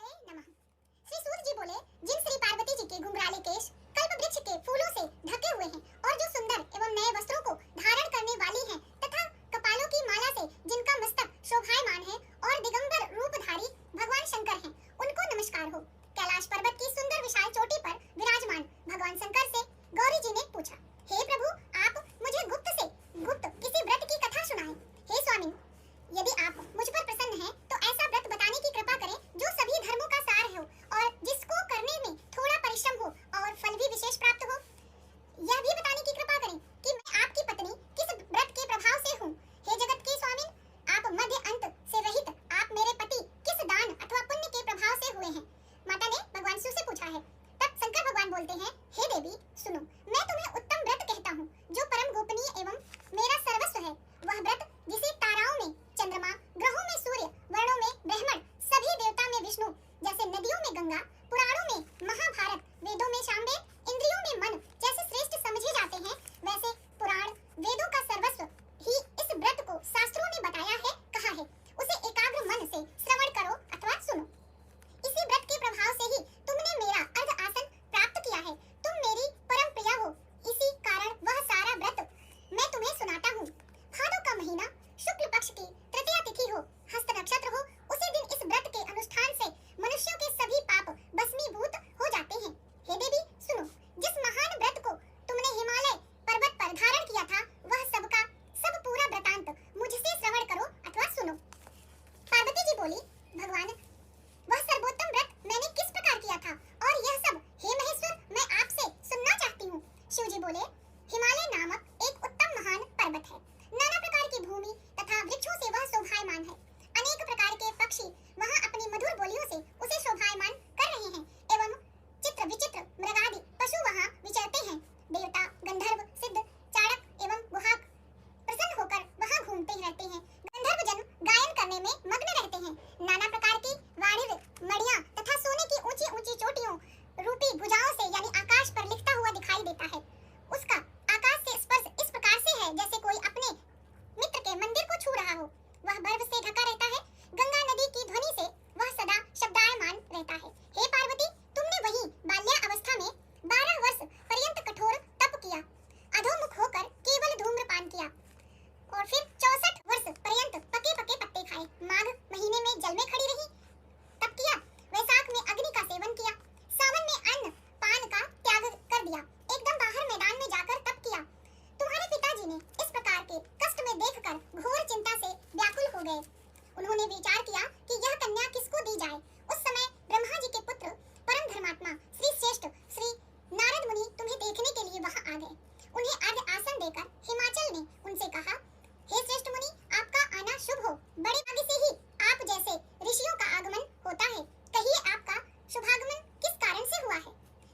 विष्णुपते नमः। श्री सूत जी बोले, जिन श्री पार्वती जी के घुंघराले केश कल्प वृक्ष के फूलों से ढके हुए हैं और जो सुंदर एवं नए वस्त्रों को धारण करने वाली हैं तथा कपालों की माला से जिनका मस्तक शोभायमान है और दिगंबर रूपधारी भगवान शंकर हैं, उनको नमस्कार हो। कैलाश पर्वत की सुंदर विशाल चोटी पर विराजमान भगवान शंकर से गौरी जी ने पूछा, हे प्रभु, आप मुझे गुप्त किसी व्रत की कथा सुनाएं। हे स्वामी, यदि आप मुझ पर प्रसन्न हैं तो ऐसा व्रत बताने की कृपा करें जो सभी धर्मों का सार हो और जिसको करने में थोड़ा परिश्रम हो और फल भी विशेष प्राप्त हो। यह भी बताने की कृपा करें कि मैं आपकी पत्नी किस व्रत के प्रभाव से हूँ। हे जगत के स्वामी, आप मध्य अंत से रहित, आप मेरे पति किस दान अथवा पुण्य के प्रभाव से हुए हैं। माता ने भगवान शिव से पूछा है। तब शंकर भगवान बोलते हैं, हे देवी सुनो, मैं तुम्हें उत्तम व्रत कहता हूँ जो परम गोपनीय एवं मेरा सर्वस्व है। वह व्रत जिसे ताराओं में चंद्रमा, ग्रहों में सूर्य, वर्णों में ब्रह्मण, सभी देवता में विष्णु, जैसे नदियों में गंगा, पुराणों में महाभारत, वेदों में शांबे, इंद्रियों में मन जैसे श्रेष्ठ समझे जाते हैं, वैसे पुराण वेदों का सर्वस्व ही इस व्रत को शास्त्रों ने बताया है, कहा है। उसे एकाग्र मन से श्रवण करो अथवा सुनो। इसी व्रत के प्रभाव से ही तुमने मेरा अर्ध आसन प्राप्त किया है। तुम मेरी परम प्रिया हो, इसी कारण वह सारा व्रत मैं तुम्हें सुनाता हूँ। भादों का महीना, शुक्ल पक्ष की तृतीया तिथि हो, हस्त नक्षत्र हो, उसी दिन इस व्रत के अनुष्ठान से मनुष्यों के सभी पाप भस्मीभूत हो जाते हैं। हे देवी सुनो, जिस महान व्रत को तुमने हिमालय पर्वत पर धारण किया था, वह सबका सब पूरा वृतांत मुझसे श्रवण करो अथवा सुनो। पार्वती जी बोली, भगवान, वह सर्वोत्तम व्रत मैंने किस प्रकार किया था और यह सब हे महेश्वर मैं आपसे सुनना चाहती हूँ। शिव जी बोले, हिमालय नामक एक उत्तम महान पर्वत है। नाना प्रकार की भूमि तथा वृक्षों से वह शोभायमान है। अनेक प्रकार के पक्षी वहाँ अपनी मधुर बोलियों से उसे शोभायमान कर रहे हैं एवं चित्र विचित्र मृगादि पशु वहाँ विचरते हैं। देवता, गंधर्व, सिद्ध, चाणक एवं गुहाक प्रसन्न होकर वहाँ घूमते रहते हैं। गंधर्व जन गायन करने में मग्न रहते हैं। नाना प्रकार की वाणिज्य मणियां तथा सोने की ऊंची ऊंची चोटियों रूपी भुजाओं से यानी आकाश पर लिखता हुआ दिखाई देता है। उसका आकाश से स्पर्श इस प्रकार से है जैसे कोई अपने मित्र के मंदिर को छू रहा हो। वह बर्फ से ढका रहता है। गंगा नदी की ध्वनि से वह सदा शब्दायमान रहता है। हे पार्वती, तुमने वहीं बाल्यावस्था में 12 वर्ष पर्यंत कठोर तप किया, अधोमुख होकर केवल धूम्रपान किया और फिर 64 वर्ष पर्यंत पके पके पत्ते खाए। माघ महीने में जल में खड़ी रही, तप किया। वैशाख में अग्नि का सेवन किया। सावन में अन्न पान का त्याग कर दिया। एकदम बाहर मैदान में जाकर तप किया। तुम्हारे पिताजी ने इस प्रकार के कष्ट में देखकर घोर चिंता से व्याकुल हो गए। उन्होंने विचार किया कि यह कन्या किसको दी जाए। उस समय ब्रह्मा जी के पुत्र परम धर्मात्मा श्री श्रेष्ठ श्री नारद मुनि तुम्हें देखने के लिए वहां आ गए। उन्हें अर्घ आसन देकर हिमाचल ने उनसे कहा, हे श्रेष्ठ मुनि, आपका आना शुभ हो। बड़े भाग्य से ही आप जैसे ऋषियों का आगमन होता है। कहिए आपका शुभागमन किस कारण से हुआ है।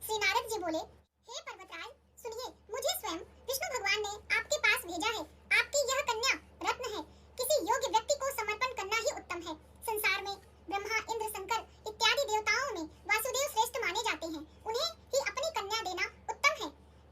श्री नारद जी बोले, हे पर्वतराज सुनिए, मुझे स्वयं विष्णु भगवान ने आपके पास भेजा है। आपकी यह कन्या रत्न है। किसी योग्य व्यक्ति को समर्पण करना ही उत्तम है। संसार में ब्रह्मा, इंद्र, शंकर इत्यादि देवताओं में वासुदेव श्रेष्ठ माने जाते हैं। उन्हें ही अपनी कन्या देना उत्तम है।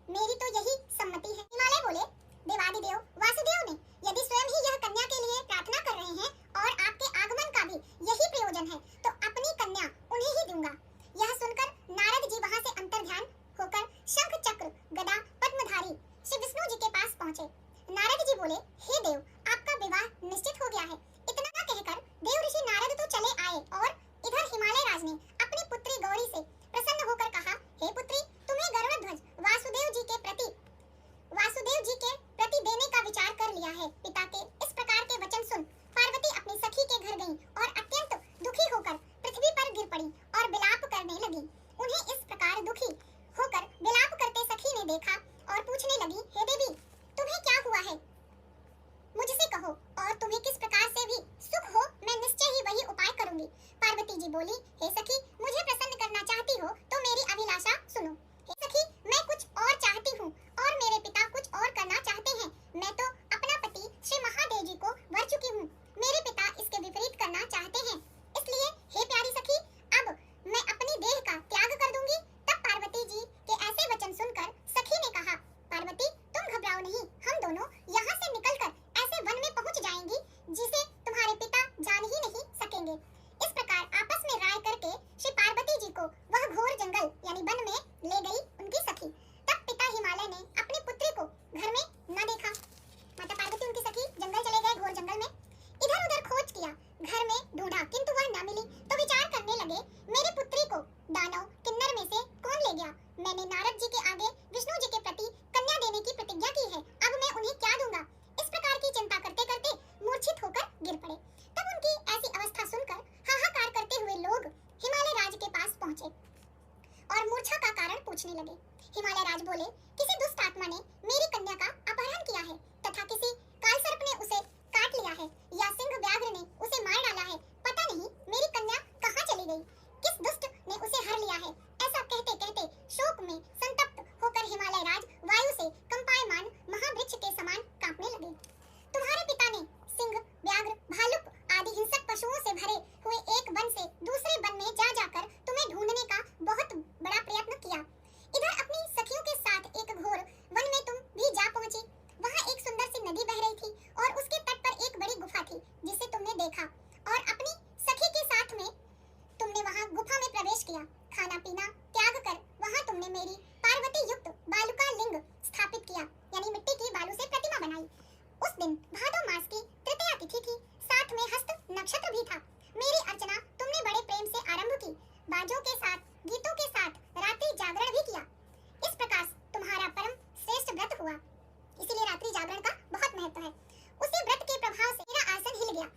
मेरी तो यही सम्मति है। हिमालय बोले, देवादिदेव वासुदेव ने यदि स्वयं ही यह कन्या के लिए प्रार्थना कर रहे हैं और आपके आगमन का भी यही प्रयोजन है तो अपनी कन्या उन्हें ही दूंगा। यह सुनकर नारद जी वहां से अंतर्ध्यान होकर शंख चक्र गदा पद्मधारी श्री विष्णु जी के पास पहुंचे। नारद जी बोले, हे देव, आपका विवाह निश्चित हो गया है। इतना कहकर देव ऋषि नारद तो चले आए और इधर हिमालय राज ने अपनी पुत्री गौरी से प्रसन्न होकर कहा, हे पुत्री, तुम्हें गरुड़ध्वज वासुदेव जी के प्रति देने का विचार कर लिया है। पिता के इस प्रकार के वचन सुन पार्वती अपनी सखी के घर गई और अत्यंत दुखी होकर पृथ्वी पर गिर पड़ी और विलाप करने लगी। उन्हें इस प्रकार दुखी होकर विलाप करते सखी ने देखा और पूछने लगी, हे देवी, तुम्हें क्या हुआ है, मुझसे कहो, और तुम्हें किस प्रकार से भी सुख हो, मैं निश्चय ही वही उपाय करूंगी। पार्वती जी बोली, हे सखी, मुझे प्रसन्न करना चाहती हो तो मेरी अभिलाषा सुनो। हे सखी, मैं कुछ और चाहती हूँ और मेरे पिता कुछ और करना चाहते हैं। मैं तो अपना पति श्री महादेव जी को वर चुकी हूँ। मेरे पिता इसके विपरीत करना चाहते हैं। इसलिए हे प्यारी सखी, अब मैं अपनी देह का त्याग कर दूंगी। तब पार्वती जी के ऐसे वचन सुनकर सखी ने कहा, पार्वती, तुम घबराओ नहीं, हम दोनों यहाँ से निकलकर ऐसे वन में पहुँच जाएंगी जिसे तुम्हारे पिता जान ही नहीं सकेंगे। इस प्रकार आपस में राय करके लगे। हिमालय राज बोले, किसी दुष्ट आत्मा ने मेरी कन्या का अपहरण किया है तथा किसी कालसर्प ने उसे काट लिया है या सिंह व्याघ्र ने उसे मार डाला है। पता नहीं मेरी कन्या कहाँ चली गई, किस दुष्ट ने उसे हर लिया है। ऐसा कहते कहते शोक में संतप्त होकर हिमालय राज वायु से कंपायमान महावृक्ष के समान कांपने लगे। तुम्हारे पिता ने सिंह, व्याघ्र, भालुक आदि हिंसक पशुओं से भरे हुए एक वन से दूसरे वन में जा जाकर तुम्हें ढूंढने का बहुत बड़ा प्रयत्न किया। इधर अपनी सखियों के साथ एक घोर वन में तुम भी जा पहुंची। वहां एक सुंदर सी नदी बह रही थी और उसके तट पर एक बड़ी गुफा थी जिसे तुमने देखा और अपनी सखी के साथ में तुमने वहां गुफा में प्रवेश किया। खाना पीना त्याग कर वहां तुमने मेरी पार्वती युक्त बालुका लिंग स्थापित किया, यानी मिट्टी की बालू से प्रतिमा बनाई। उस दिन भादो मास की तृतीया तिथि थी, साथ में हस्त नक्षत्र भी था। मेरी अर्चना तुमने बड़े प्रेम से आरंभ की, बाजों के साथ, गीतों के साथ रात्रि जागरण भी किया। इस प्रकार तुम्हारा परम श्रेष्ठ व्रत हुआ, इसीलिए रात्रि जागरण का बहुत महत्व है। उसी व्रत के प्रभाव से मेरा आसन हिल गया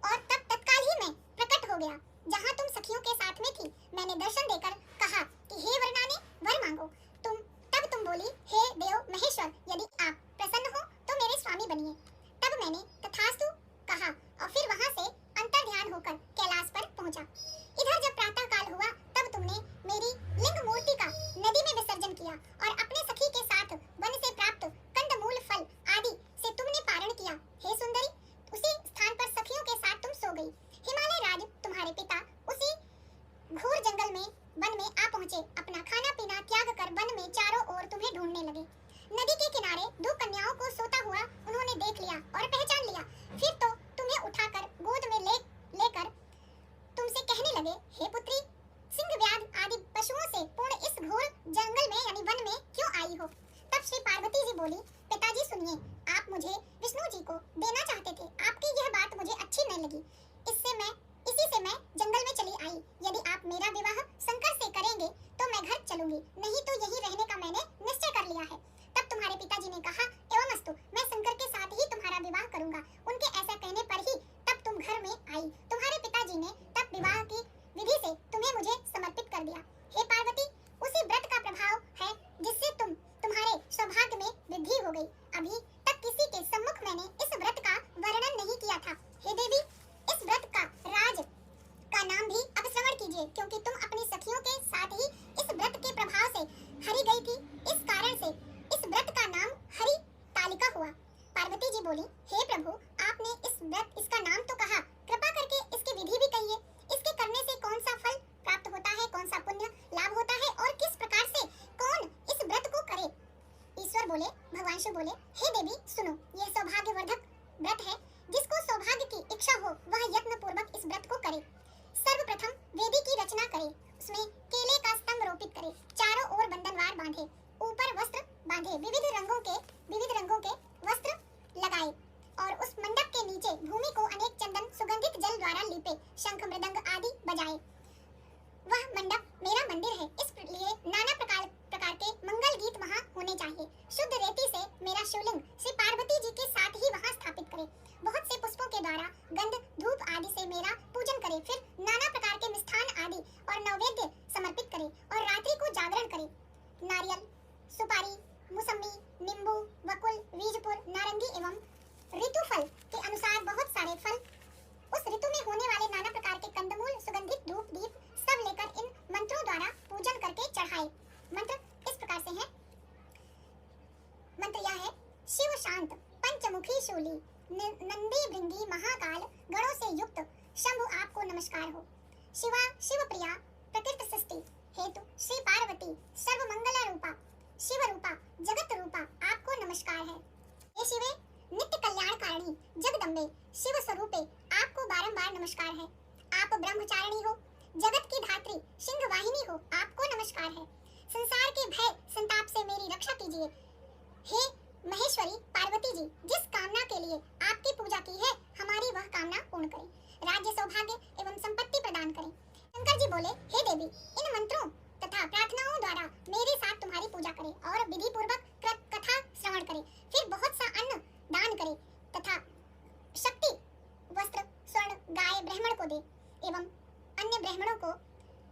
और तब तत्काल ही मैं प्रकट हो गया जहाँ तुम सखियों के साथ में थी। मैंने दर्शन देकर कहा कि हे वरदाने, वर मांगो। तुम बोली, हे देव महेश्वर, यदि आप प्रसन्न हो तो मेरे स्वामी बनिए। तब मैंने तथास्तु कहा और फिर वहां से अंतर्ध्यान होकर कैलाश पर पहुंचा। इधर जब प्रातः काल हुआ तब तुमने मेरी लिंग मूर्ति का नदी में विसर्जन किया और अपने सखी के साथ वन से प्राप्त कंदमूल फल आदि से तुमने पारण किया। हे सुंदरी, उसी स्थान पर सखियों के साथ तुम सो गई। हिमालय राज तुम्हारे पिता उसी घोर जंगल में वन में आ पहुंचे। अपना खाना पीना त्याग कर वन में चारों ओर तुम्हें ढूंढने लगे। नदी के किनारे दो कन्याओं को सोता हुआ उन्होंने देख लिया और पहचान लिया। फिर तो तुम्हें उठाकर गोद में लेकर तुमसे कहने लगे, हे पुत्री, सिंह, व्याघ्र आदि पशुओं से पूर्ण इस घोर जंगल में यानी वन में क्यों आई हो? तब श्री पार्वती जी बोली, पिताजी सुनिए, आप मुझे विष्णु जी को देना चाहते थे। आपकी यह बात मुझे अच्छी नहीं लगी, इसी से मैं जंगल में चली आई। यदि आप मेरा विवाह शंकर से करेंगे तो मैं घर चलूंगी, नहीं तो यहीं रहने का मैंने निश्चय कर लिया है। तब तुम्हारे पिताजी ने कहा, एवं अस्तु, मैं शंकर के साथ ही तुम्हारा विवाह करूंगा। उनके ऐसा कहने पर ही तब तुम घर में आई। तुम्हारे पिताजी ने तब विवाह की विधि से तुम्हें मुझे समर्पित कर दिया। हे पार्वती, उसी व्रत का प्रभाव है जिससे तुम्हारे सौभाग्य में वृद्धि हो गई। अभी तक किसी के सम्मुख मैंने इस व्रत का वर्णन नहीं किया था। हे देवी, इस व्रत का राज का नाम भी अब श्रवण कीजिए, क्योंकि तुम अपनी सखियों के साथ ही इस व्रत के प्रभाव से हरि गई थी। इस कारण से इस व्रत का नाम हरि तालिका हुआ। पार्वती जी बोली, हे प्रभु, आपने इसका नाम तो कहा, कृपा करके इसकी विधि भी कहिए। इसके करने से कौन सा फल प्राप्त होता है, कौन सा पुण्य लाभ होता है और किस प्रकार से कौन इस व्रत को करे? ईश्वर बोले, भगवान शिव बोले, हे देवी सुनो, यह सौभाग्यवर्धक व्रत है। जिसको सौभाग्य की इच्छा हो वह यत्न पूर्वक इस व्रत को करे। सर्वप्रथम वेदी की रचना करे, उसमें केले का स्तंभ रोपित करे, चारों ओर बंधनवार बांधे, ऊपर वस्त्र बांधे, विविध रंगों के वस्त्र लगाए और उस मंडप के नीचे भूमि को अनेक चंदन सुगंधित जल द्वारा लीपे, शंख मृदंग आदि बजाए। वह मंडप मेरा मंदिर है, इसलिए नाना प्रकार के मंगल गीत वहाँ होने चाहिए। शुद्ध रेती से मेरा शिवलिंग श्री पार्वती जी के साथ ही वहाँ स्थापित करे। बहुत से पुष्पों के द्वारा गंध धूप आदि से मेरा पूजन करे। फिर नाना प्रकार के मिष्ठान आदि और नैवेद्य समर्पित करे और रात्रि को जागरण करे। नारियल, सुपारी, मौसमी, नींबू, वकुल, बीजपुर, नारंगी एवं ऋतुफल के अनुसार बहुत सारे फल, उस ऋतु में होने वाले नाना प्रकार के कंदमूल, सुगंधित धूप, दीप सब लेकर इन मंत्रों द्वारा पूजन करके चढ़ाए। मंत्र इस प्रकार से हैं। मंत्र यह है, शिव शांत पंचमुखी शूली नंदी भृंगी महाकाल गणों से युक्त शंभु आपको नमस्कार हो। शिवा शिव प्रिया प्रकृत सृष्टि हेतु श्री पार्वती सर्व मंगल रूपा शिव रूपा जगत रूपा आपको नमस्कार है। हे शिवे नित्य कल्याण कारिणी जगदम्बे शिव स्वरूपे आपको बारंबार नमस्कार है। आप ब्रह्मचारिणी हो, जगत की धात्री सिंह वाहिनी हो, आपको नमस्कार है। संसार के भय संताप से मेरी रक्षा कीजिए। हे महेश्वरी पार्वती जी, जिस कामना के लिए आपकी पूजा की है हमारी वह कामना पूर्ण करें, राज्य सौभाग्य एवं संपत्ति प्रदान करें। शंकर जी बोले, हे देवी, इन मंत्रों तथा प्रार्थनाओं द्वारा मेरे साथ तुम्हारी पूजा करें और विधि पूर्वक कथा श्रवण करें। फिर बहुत सा अन्न दान करें तथा शक्ति वस्त्र स्वर्ण गाय ब्राह्मण को दे एवं अन्य ब्राह्मणों को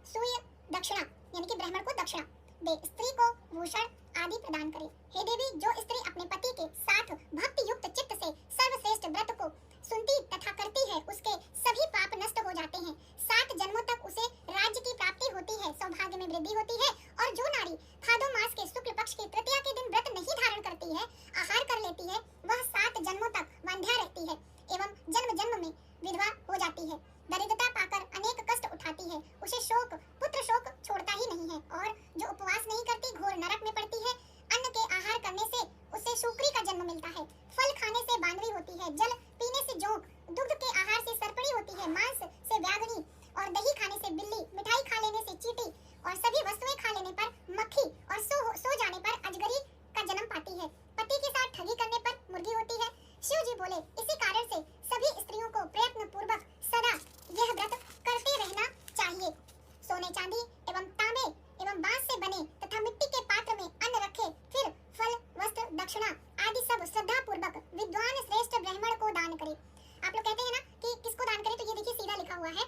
सूर्य दक्षिणा यानी कि ब्राह्मण को दक्षिणा दे, स्त्री को भूषण आदि प्रदान करे। हे देवी, जो स्त्री अपने पति के साथ भक्ति युक्त चित्त से सर्वश्रेष्ठ व्रत को सुनती तथा करती है, उसके सभी पाप नष्ट हो जाते हैं। 7 जन्मों तक उसे राज्य की प्राप्ति होती है, सौभाग्य में वृद्धि होती है। और जो नारी भादो मास के शुक्ल पक्ष की तृतीया के दिन व्रत नहीं धारण करती है, आहार कर लेती है, वह 7 जन्मों तक वंध्या रहती है एवं जन्म जन्म में विधवा हो जाती है। दरिद्रता पाकर अनेक कष्ट उठाती है, उसे शोक पुत्र शोक छोड़ता ही नहीं है। और जो उपवास नहीं करती, घोर नरक में पड़ती है। अन्न के आहार करने से उसे शुक्री का जन्म मिलता है, फल खाने से बांदरी होती है, जल पीने से जोंक, दुग्ध के आहार से सर्पणी होती है, मांस से व्याघ्नी और दही खाने से बिल्ली, मिठाई खा लेने से चींटी और सभी वस्तुएं खा लेने पर मक्खी और सो जाने पर अजगरी का जन्म पाती है। पति के साथ ठगी करने पर मुर्गी होती है। शिव जी बोले, इसी कारण से सभी स्त्रियों को प्रयत्न पूर्वक सदा यह व्रत करते रहना चाहिए। सोने चांदी एवं तांबे एवं बांस से बने तथा मिट्टी के पात्र में अन्न रखे, फिर फल वस्त्र दक्षिणा आदि सब श्रद्धा पूर्वक विद्वान श्रेष्ठ ब्राह्मण को दान करे। आप लोग कहते हैं ना कि किसको दान करें, तो ये देखिए सीधा लिखा हुआ है,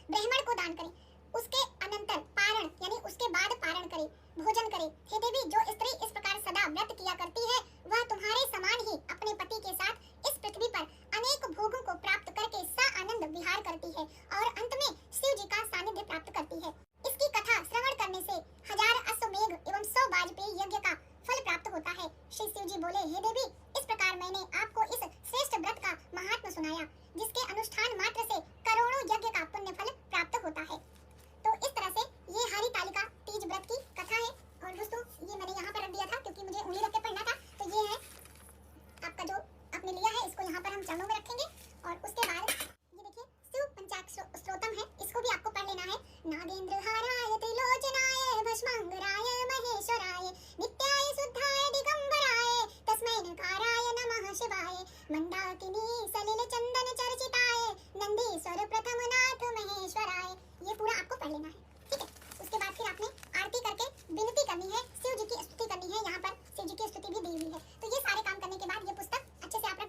ब्राह्मण को दान करें। उसके अनंतर पारण यानी उसके बाद पारण करे, भोजन करे। हे देवी, जो स्त्री इस प्रकार सदा व्रत किया करती है, वह तुम्हारे समान ही अपने पति के साथ इस पृथ्वी पर अनेक भोगों को प्राप्त करके सा आनंद विहार करती है और अंत में